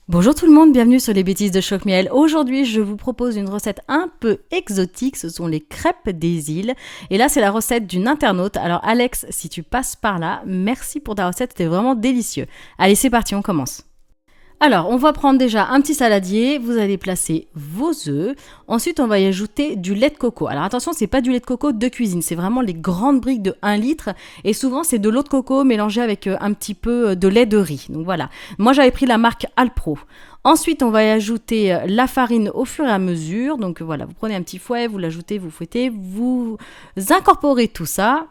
Bonjour tout le monde, bienvenue sur les bêtises de Choc-Miel. Aujourd'hui, je vous propose une recette un peu exotique, ce sont les crêpes des îles. Et là, c'est la recette d'une internaute. Alors Alex, si tu passes par là, merci pour ta recette, c'était vraiment délicieux. Allez, c'est parti, on commence. Alors, on va prendre déjà un petit saladier, vous allez placer vos œufs. Ensuite, on va y ajouter du lait de coco. Alors attention, c'est pas du lait de coco de cuisine, c'est vraiment les grandes briques de 1 litre. Et souvent, c'est de l'eau de coco mélangée avec un petit peu de lait de riz. Donc voilà. Moi, j'avais pris la marque Alpro. Ensuite, on va y ajouter la farine au fur et à mesure. Donc voilà, vous prenez un petit fouet, vous l'ajoutez, vous fouettez, vous incorporez tout ça.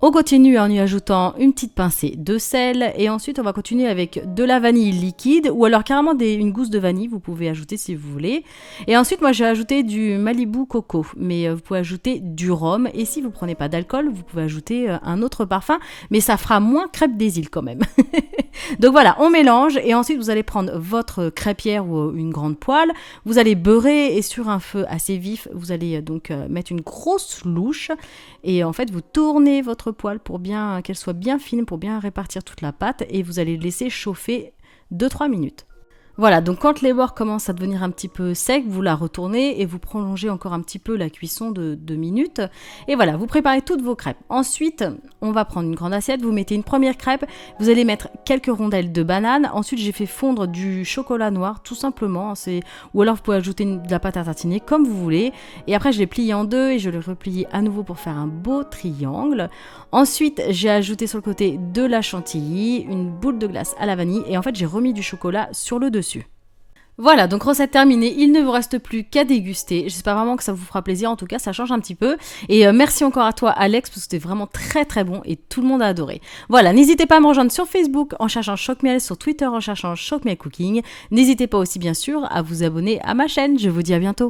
On continue en y ajoutant une petite pincée de sel et ensuite on va continuer avec de la vanille liquide ou alors carrément une gousse de vanille, vous pouvez ajouter si vous voulez. Et ensuite moi j'ai ajouté du Malibu Coco, mais vous pouvez ajouter du rhum et si vous prenez pas d'alcool, vous pouvez ajouter un autre parfum, mais ça fera moins crêpe des îles quand même. Donc voilà, on mélange et ensuite vous allez prendre votre crêpière ou une grande poêle, vous allez beurrer et sur un feu assez vif, vous allez donc mettre une grosse louche et en fait vous tournez votre poêle pour bien qu'elle soit bien fine, pour bien répartir toute la pâte et vous allez le laisser chauffer 2-3 minutes. Voilà, donc quand les bords commencent à devenir un petit peu secs, vous la retournez et vous prolongez encore un petit peu la cuisson de 2 minutes. Et voilà, vous préparez toutes vos crêpes. Ensuite, on va prendre une grande assiette, vous mettez une première crêpe, vous allez mettre quelques rondelles de banane. Ensuite, j'ai fait fondre du chocolat noir, tout simplement. Ou alors, vous pouvez ajouter de la pâte à tartiner, comme vous voulez. Et après, je l'ai plié en deux et je l'ai replié à nouveau pour faire un beau triangle. Ensuite, j'ai ajouté sur le côté de la chantilly, une boule de glace à la vanille. Et en fait, j'ai remis du chocolat sur le dessus. Voilà, donc recette terminée, il ne vous reste plus qu'à déguster. J'espère vraiment que ça vous fera plaisir, en tout cas ça change un petit peu. Et merci encore à toi Alex, parce que c'était vraiment très très bon et tout le monde a adoré. Voilà, n'hésitez pas à me rejoindre sur Facebook en cherchant Choc-Miel, sur Twitter en cherchant Choc-Miel Cooking. N'hésitez pas aussi bien sûr à vous abonner à ma chaîne, je vous dis à bientôt.